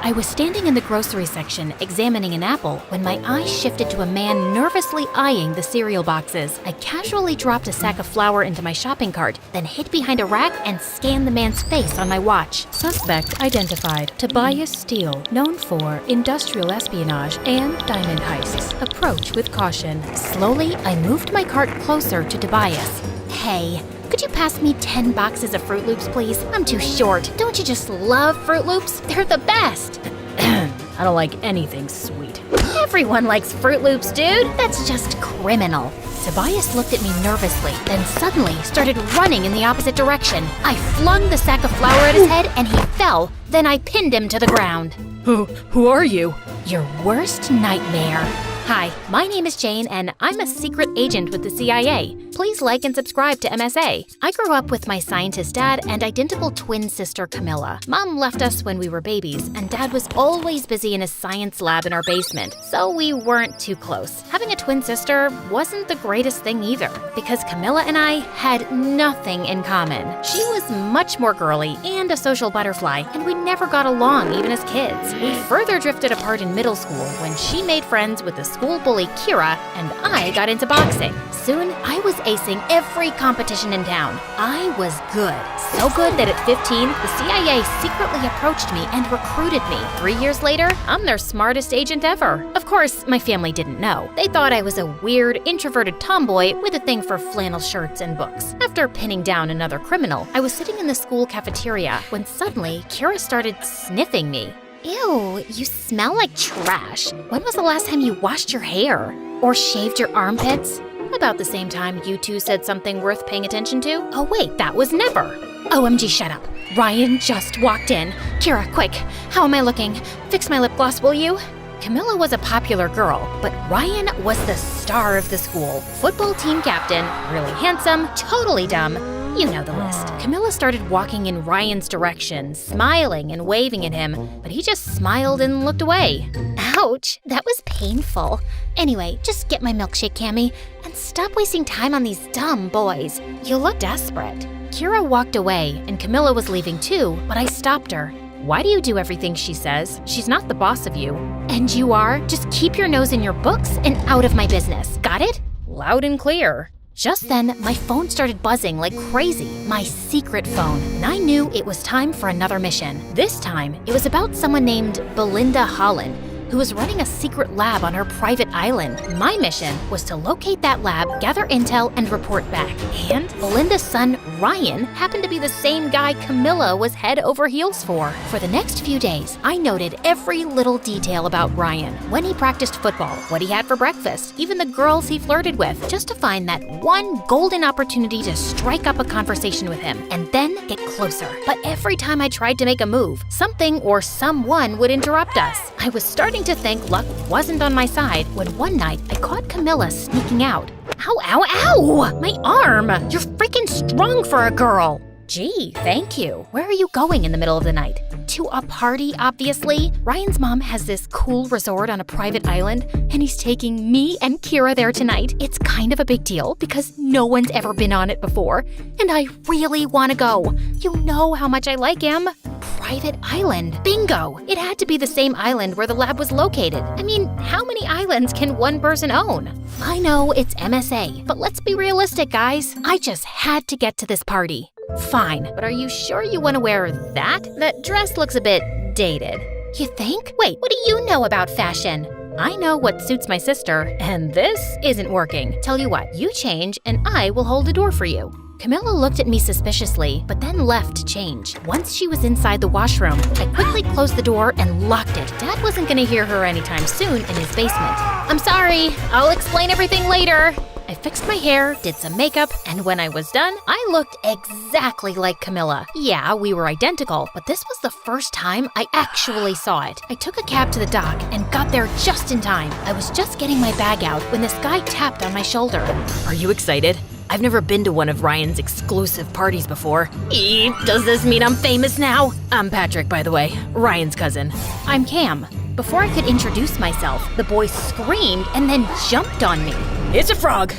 I was standing in the grocery section examining an apple when my eyes shifted to a man nervously eyeing the cereal boxes. I casually dropped a sack of flour into my shopping cart, then hid behind a rack and scanned the man's face on my watch. Suspect identified: Tobias Steele, known for industrial espionage and diamond heists. Approach with caution. Slowly, I moved my cart closer to Tobias. Hey, could you pass me 10 boxes of Fruit Loops, please? I'm too short. Don't you just love Fruit Loops? They're the best. I don't like anything sweet. Everyone likes Fruit Loops, dude. That's just criminal. Tobias looked at me nervously, then suddenly started running in the opposite direction. I flung the sack of flour at his head and he fell. Then I pinned him to the ground. Who are you? Your worst nightmare. Hi, my name is Jane, and I'm a secret agent with the CIA. Please like and subscribe to MSA. I grew up with my scientist dad and identical twin sister Camilla. Mom left us when we were babies, and Dad was always busy in his science lab in our basement, so we weren't too close. Having a twin sister wasn't the greatest thing either, because Camilla and I had nothing in common. She was much more girly and a social butterfly, and we never got along even as kids. We further drifted apart in middle school when she made friends with the school bully Kira, and I got into boxing. Soon, I was acing every competition in town. I was good. So good that at 15, the CIA secretly approached me and recruited me. 3 years later, I'm their smartest agent ever. Of course, my family didn't know. They thought I was a weird, introverted tomboy with a thing for flannel shirts and books. After pinning down another criminal, I was sitting in the school cafeteria when suddenly Kira started sniffing me. Ew, you smell like trash. When was the last time you washed your hair? Or shaved your armpits? About the same time you two said something worth paying attention to? Oh wait, that was never. OMG, shut up. Ryan just walked in. Kira, quick, how am I looking? Fix my lip gloss, will you? Camilla was a popular girl, but Ryan was the star of the school. Football team captain, really handsome, totally dumb. You know the list. Camilla started walking in Ryan's direction, smiling and waving at him, but he just smiled and looked away. Ouch, that was painful. Anyway, just get my milkshake, Cammy, and stop wasting time on these dumb boys. You look desperate. Kira walked away, and Camilla was leaving too, but I stopped her. Why do you do everything she says? She's not the boss of you. And you are? Just keep your nose in your books and out of my business. Got it? Loud and clear. Just then, my phone started buzzing like crazy. My secret phone. And I knew it was time for another mission. This time, it was about someone named Belinda Holland, who was running a secret lab on her private island. My mission was to locate that lab, gather intel, and report back. And Belinda's son, Ryan, happened to be the same guy Camilla was head over heels for. For the next few days, I noted every little detail about Ryan. When he practiced football, what he had for breakfast, even the girls he flirted with, just to find that one golden opportunity to strike up a conversation with him, and then get closer. But every time I tried to make a move, something or someone would interrupt us. I was starting to think luck wasn't on my side when one night I caught Camilla sneaking out. Ow, ow, ow! My arm! You're freaking strong for a girl! Gee, thank you. Where are you going in the middle of the night? To a party, obviously. Ryan's mom has this cool resort on a private island, and he's taking me and Kira there tonight. It's kind of a big deal because no one's ever been on it before, and I really want to go. You know how much I like him. Private island. Bingo! It had to be the same island where the lab was located. I mean, how many islands can one person own? I know it's MSA, but let's be realistic, guys. I just had to get to this party. Fine, but are you sure you want to wear that? That dress looks a bit dated. You think? Wait, what do you know about fashion? I know what suits my sister, and this isn't working. Tell you what, you change, and I will hold the door for you. Camilla looked at me suspiciously, but then left to change. Once she was inside the washroom, I quickly closed the door and locked it. Dad wasn't gonna hear her anytime soon in his basement. I'm sorry, I'll explain everything later. I fixed my hair, did some makeup, and when I was done, I looked exactly like Camilla. Yeah, we were identical, but this was the first time I actually saw it. I took a cab to the dock and got there just in time. I was just getting my bag out when this guy tapped on my shoulder. Are you excited? I've never been to one of Ryan's exclusive parties before. Does this mean I'm famous now? I'm Patrick, by the way, Ryan's cousin. I'm Cam. Before I could introduce myself, the boy screamed and then jumped on me. It's a frog!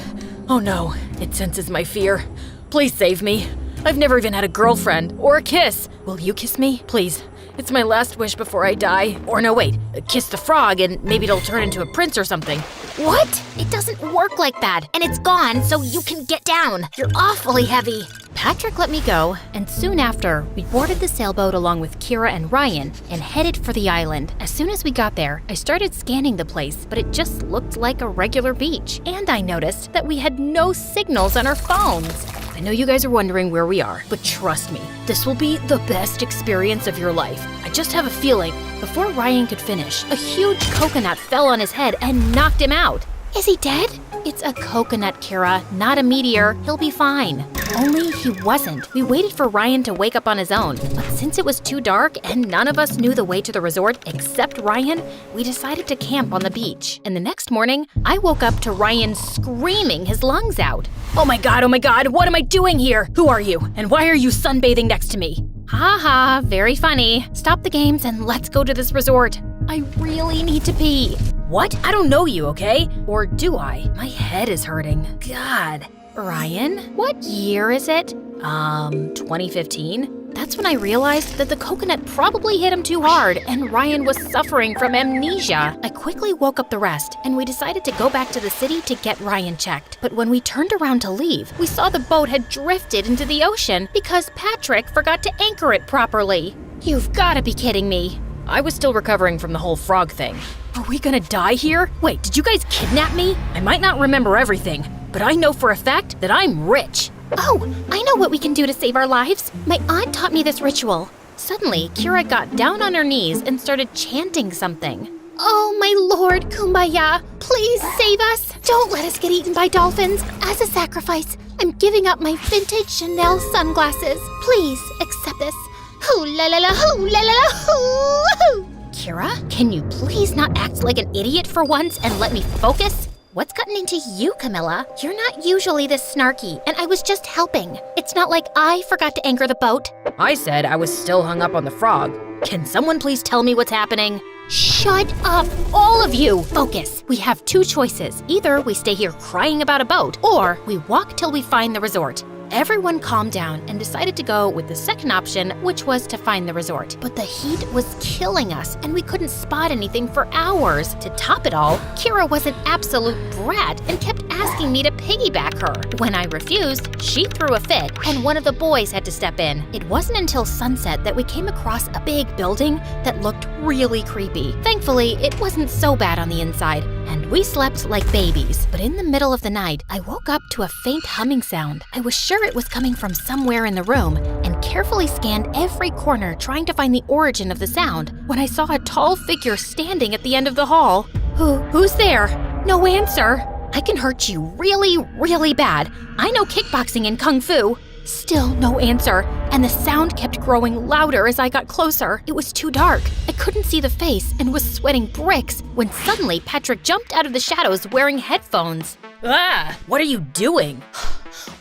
Oh no, it senses my fear. Please save me. I've never even had a girlfriend or a kiss. Will you kiss me? Please. It's my last wish before I die. Or no, wait, kiss the frog and maybe it'll turn into a prince or something. What? It doesn't work like that, and it's gone, so you can get down. You're awfully heavy. Patrick let me go, and soon after, we boarded the sailboat along with Kira and Ryan and headed for the island. As soon as we got there, I started scanning the place, but it just looked like a regular beach. And I noticed that we had no signals on our phones. I know you guys are wondering where we are, but trust me, this will be the best experience of your life. I just have a feeling. Before Ryan could finish, a huge coconut fell on his head and knocked him out. Is he dead? It's a coconut, Kira, not a meteor. He'll be fine. Only he wasn't. We waited for Ryan to wake up on his own, but since it was too dark and none of us knew the way to the resort except Ryan, we decided to camp on the beach. And the next morning, I woke up to Ryan screaming his lungs out. Oh my god, what am I doing here? Who are you? And why are you sunbathing next to me? Ha ha, very funny. Stop the games and let's go to this resort. I really need to pee. What? I don't know you, okay? Or do I? My head is hurting. God. Ryan, what year is it? 2015? That's when I realized that the coconut probably hit him too hard and Ryan was suffering from amnesia. I quickly woke up the rest and we decided to go back to the city to get Ryan checked. But when we turned around to leave, we saw the boat had drifted into the ocean because Patrick forgot to anchor it properly. You've gotta be kidding me. I was still recovering from the whole frog thing. Are we gonna die here? Wait, did you guys kidnap me? I might not remember everything, but I know for a fact that I'm rich. Oh, I know what we can do to save our lives. My aunt taught me this ritual. Suddenly, Kira got down on her knees and started chanting something. Oh, my Lord, Kumbaya, please save us. Don't let us get eaten by dolphins. As a sacrifice, I'm giving up my vintage Chanel sunglasses. Please accept this. Hoo la la la, hoo la la la, hoo. Kira, can you please not act like an idiot for once and let me focus? What's gotten into you, Camilla? You're not usually this snarky, and I was just helping. It's not like I forgot to anchor the boat. I said I was still hung up on the frog. Can someone please tell me what's happening? Shut up, all of you! Focus. We have two choices. Either we stay here crying about a boat, or we walk till we find the resort. Everyone calmed down and decided to go with the second option, which was to find the resort. But the heat was killing us, and we couldn't spot anything for hours. To top it all, Kira was an absolute brat and kept asking me to piggyback her. When I refused, she threw a fit, and one of the boys had to step in. It wasn't until sunset that we came across a big building that looked really creepy. Thankfully, it wasn't so bad on the inside, and we slept like babies. But in the middle of the night, I woke up to a faint humming sound. I was sure it was coming from somewhere in the room and carefully scanned every corner trying to find the origin of the sound when I saw a tall figure standing at the end of the hall. Who's there? No answer. I can hurt you really, really bad. I know kickboxing and kung fu. Still no answer, and the sound kept growing louder as I got closer. It was too dark. I couldn't see the face and was sweating bricks when suddenly Patrick jumped out of the shadows wearing headphones. Ah! What are you doing?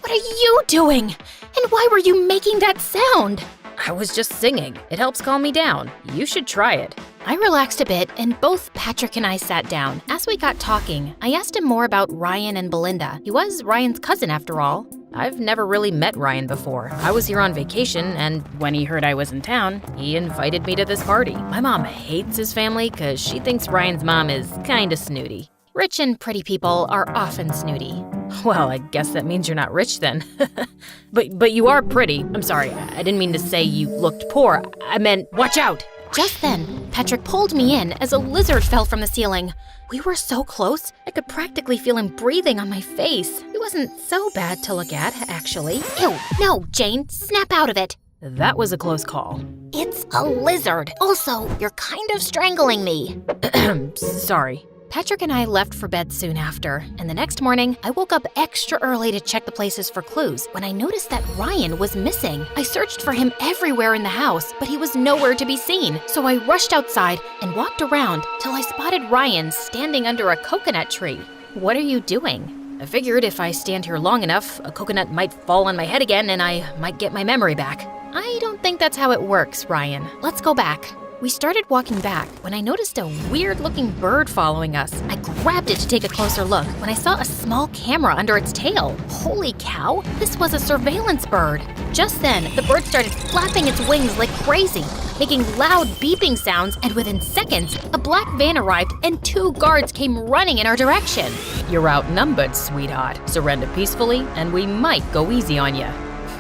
What are you doing? And why were you making that sound? I was just singing. It helps calm me down. You should try it. I relaxed a bit, and both Patrick and I sat down. As we got talking, I asked him more about Ryan and Belinda. He was Ryan's cousin after all. I've never really met Ryan before. I was here on vacation, and when he heard I was in town, he invited me to this party. My mom hates his family because she thinks Ryan's mom is kinda snooty. Rich and pretty people are often snooty. Well, I guess that means you're not rich then. But you are pretty. I'm sorry, I didn't mean to say you looked poor. I meant, watch out! Just then, Patrick pulled me in as a lizard fell from the ceiling. We were so close, I could practically feel him breathing on my face. He wasn't so bad to look at, actually. Ew, no, Jane, snap out of it. That was a close call. It's a lizard. Also, you're kind of strangling me. Sorry. Patrick and I left for bed soon after, and the next morning, I woke up extra early to check the places for clues when I noticed that Ryan was missing. I searched for him everywhere in the house, but he was nowhere to be seen. So I rushed outside and walked around till I spotted Ryan standing under a coconut tree. What are you doing? I figured if I stand here long enough, a coconut might fall on my head again and I might get my memory back. I don't think that's how it works, Ryan. Let's go back. We started walking back when I noticed a weird-looking bird following us. I grabbed it to take a closer look when I saw a small camera under its tail. Holy cow, this was a surveillance bird. Just then, the bird started flapping its wings like crazy, making loud beeping sounds, and within seconds, a black van arrived and 2 guards came running in our direction. You're outnumbered, sweetheart. Surrender peacefully, and we might go easy on you.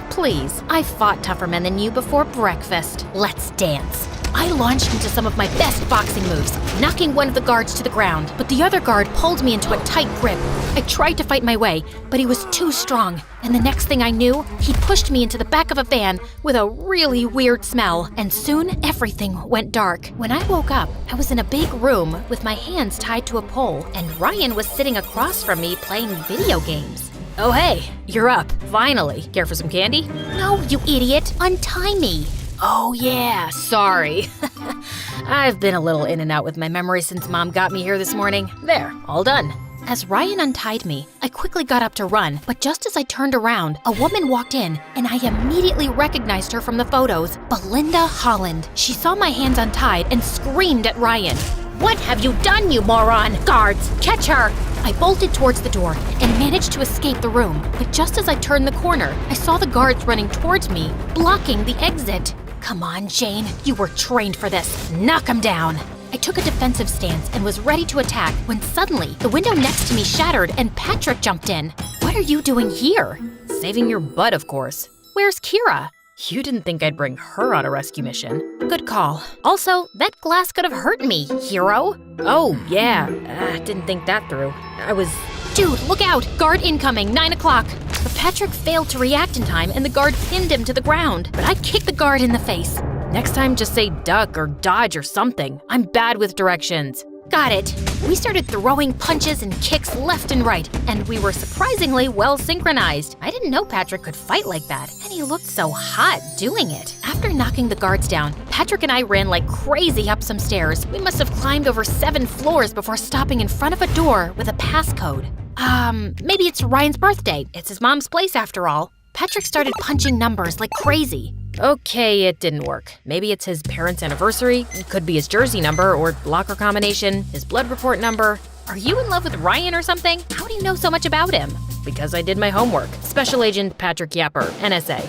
Please, I fought tougher men than you before breakfast. Let's dance. I launched into some of my best boxing moves, knocking one of the guards to the ground, but the other guard pulled me into a tight grip. I tried to fight my way, but he was too strong, and the next thing I knew, he pushed me into the back of a van with a really weird smell, and soon everything went dark. When I woke up, I was in a big room with my hands tied to a pole, and Ryan was sitting across from me playing video games. Oh hey, you're up, finally. Care for some candy? No, you idiot, untie me. Oh yeah, sorry. I've been a little in and out with my memory since Mom got me here this morning. There, all done. As Ryan untied me, I quickly got up to run, but just as I turned around, a woman walked in, and I immediately recognized her from the photos, Belinda Holland. She saw my hands untied and screamed at Ryan. "What have you done, you moron? Guards, catch her!" I bolted towards the door and managed to escape the room, but just as I turned the corner, I saw the guards running towards me, blocking the exit. Come on, Jane, you were trained for this. Knock him down. I took a defensive stance and was ready to attack when suddenly the window next to me shattered and Patrick jumped in. What are you doing here? Saving your butt, of course. Where's Kira? You didn't think I'd bring her on a rescue mission. Good call. Also, that glass could have hurt me, hero. Oh, yeah. Didn't think that through. Dude, look out! Guard incoming, 9 o'clock. But Patrick failed to react in time and the guard pinned him to the ground. But I kicked the guard in the face. Next time, just say duck or dodge or something. I'm bad with directions. Got it. We started throwing punches and kicks left and right, and we were surprisingly well synchronized. I didn't know Patrick could fight like that, and he looked so hot doing it. After knocking the guards down, Patrick and I ran like crazy up some stairs. We must have climbed over 7 floors before stopping in front of a door with a passcode. Maybe it's Ryan's birthday. It's his mom's place after all. Patrick started punching numbers like crazy. Okay, it didn't work. Maybe it's his parents' anniversary, it could be his jersey number or locker combination, his blood report number. Are you in love with Ryan or something? How do you know so much about him? Because I did my homework. Special Agent Patrick Yapper, NSA.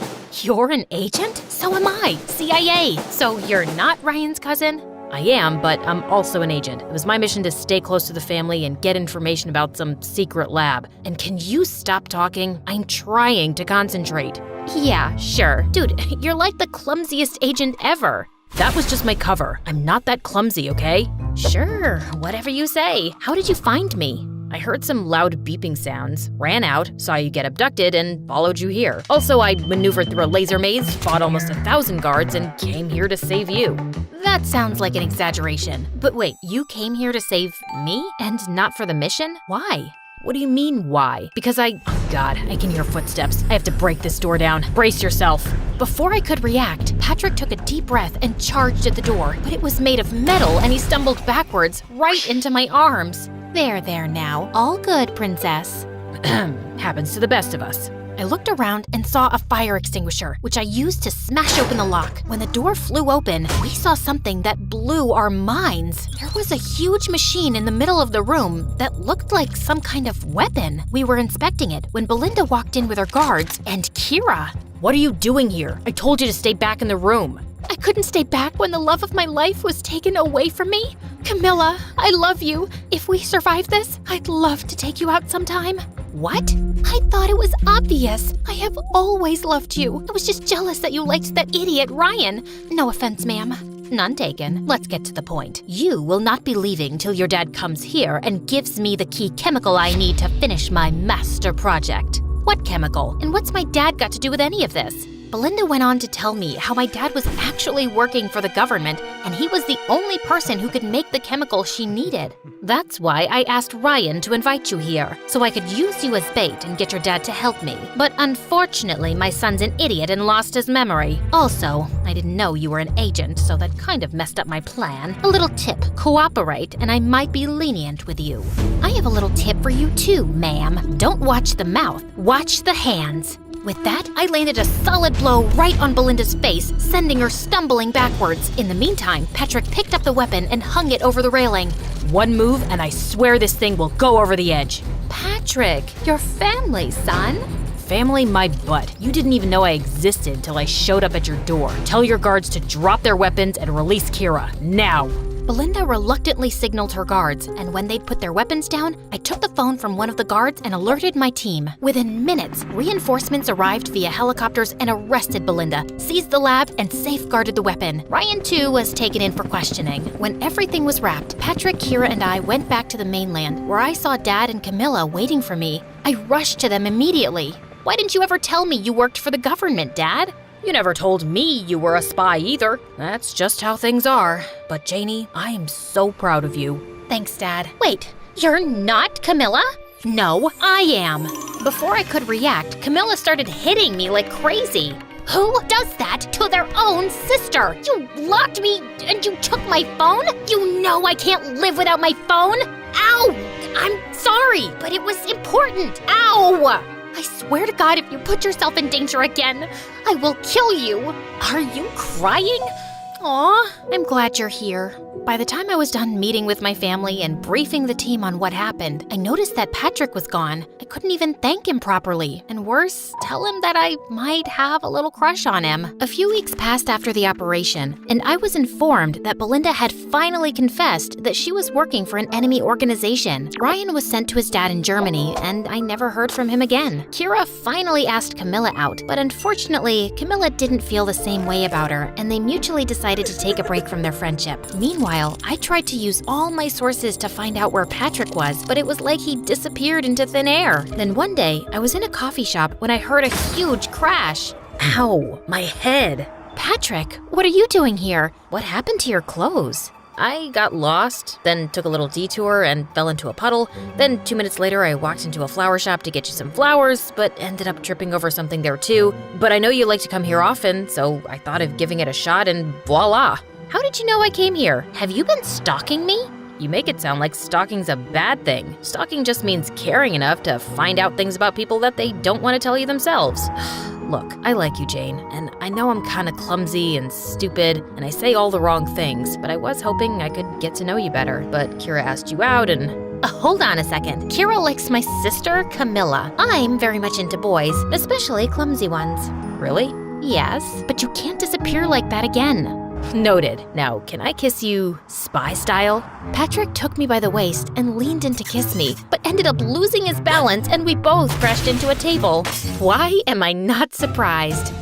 You're an agent? So am I, CIA. So you're not Ryan's cousin? I am, but I'm also an agent. It was my mission to stay close to the family and get information about some secret lab. And can you stop talking? I'm trying to concentrate. Yeah, sure. Dude, you're like the clumsiest agent ever. That was just my cover. I'm not that clumsy, okay? Sure, whatever you say. How did you find me? I heard some loud beeping sounds, ran out, saw you get abducted, and followed you here. Also, I maneuvered through a laser maze, fought almost 1,000 guards, and came here to save you. That sounds like an exaggeration. But wait, you came here to save me and not for the mission? Why? What do you mean, why? Because oh God, I can hear footsteps. I have to break this door down. Brace yourself. Before I could react, Patrick took a deep breath and charged at the door, but it was made of metal and he stumbled backwards right into my arms. There now. All good, princess. Happens to the best of us. I looked around and saw a fire extinguisher, which I used to smash open the lock. When the door flew open, we saw something that blew our minds. There was a huge machine in the middle of the room that looked like some kind of weapon. We were inspecting it when Belinda walked in with her guards and Kira. What are you doing here? I told you to stay back in the room. I couldn't stay back when the love of my life was taken away from me. Camilla, I love you. If we survive this, I'd love to take you out sometime. What? I thought it was obvious. I have always loved you. I was just jealous that you liked that idiot Ryan. No offense, ma'am. None taken. Let's get to the point. You will not be leaving till your dad comes here and gives me the key chemical I need to finish my master project. What chemical? And what's my dad got to do with any of this? Belinda went on to tell me how my dad was actually working for the government and he was the only person who could make the chemical she needed. That's why I asked Ryan to invite you here, so I could use you as bait and get your dad to help me. But unfortunately, my son's an idiot and lost his memory. Also, I didn't know you were an agent, so that kind of messed up my plan. A little tip, cooperate and I might be lenient with you. I have a little tip for you too, ma'am. Don't watch the mouth, watch the hands. With that, I landed a solid blow right on Belinda's face, sending her stumbling backwards. In the meantime, Patrick picked up the weapon and hung it over the railing. One move, and I swear this thing will go over the edge. Patrick, your family, son. Family, my butt. You didn't even know I existed till I showed up at your door. Tell your guards to drop their weapons and release Kira, now. Belinda reluctantly signaled her guards, and when they'd put their weapons down, I took the phone from one of the guards and alerted my team. Within minutes, reinforcements arrived via helicopters and arrested Belinda, seized the lab, and safeguarded the weapon. Ryan, too, was taken in for questioning. When everything was wrapped, Patrick, Kira, and I went back to the mainland, where I saw Dad and Camilla waiting for me. I rushed to them immediately. Why didn't you ever tell me you worked for the government, Dad? You never told me you were a spy either. That's just how things are. But Janie, I am so proud of you. Thanks, Dad. Wait, you're not Camilla? No, I am. Before I could react, Camilla started hitting me like crazy. Who does that to their own sister? You locked me and you took my phone? You know I can't live without my phone. Ow! I'm sorry, but it was important. Ow! I swear to God, if you put yourself in danger again, I will kill you. Are you crying? Aw, I'm glad you're here. By the time I was done meeting with my family and briefing the team on what happened, I noticed that Patrick was gone. I couldn't even thank him properly. And worse, tell him that I might have a little crush on him. A few weeks passed after the operation, and I was informed that Belinda had finally confessed that she was working for an enemy organization. Ryan was sent to his dad in Germany, and I never heard from him again. Kira finally asked Camilla out, but unfortunately, Camilla didn't feel the same way about her, and they mutually decided to take a break from their friendship. Meanwhile, I tried to use all my sources to find out where Patrick was, but it was like he disappeared into thin air. Then one day, I was in a coffee shop when I heard a huge crash. Ow, my head. Patrick, what are you doing here? What happened to your clothes? I got lost, then took a little detour and fell into a puddle. Then 2 minutes later, I walked into a flower shop to get you some flowers, but ended up tripping over something there too. But I know you like to come here often, so I thought of giving it a shot and voila. How did you know I came here? Have you been stalking me? You make it sound like stalking's a bad thing. Stalking just means caring enough to find out things about people that they don't want to tell you themselves. Look, I like you, Jane, and I know I'm kind of clumsy and stupid, and I say all the wrong things, but I was hoping I could get to know you better. But Kira asked you out and... Hold on a second. Kira likes my sister, Camilla. I'm very much into boys, especially clumsy ones. Really? Yes, but you can't disappear like that again. Noted. Now, can I kiss you spy style? Patrick took me by the waist and leaned in to kiss me, but ended up losing his balance and we both crashed into a table. Why am I not surprised?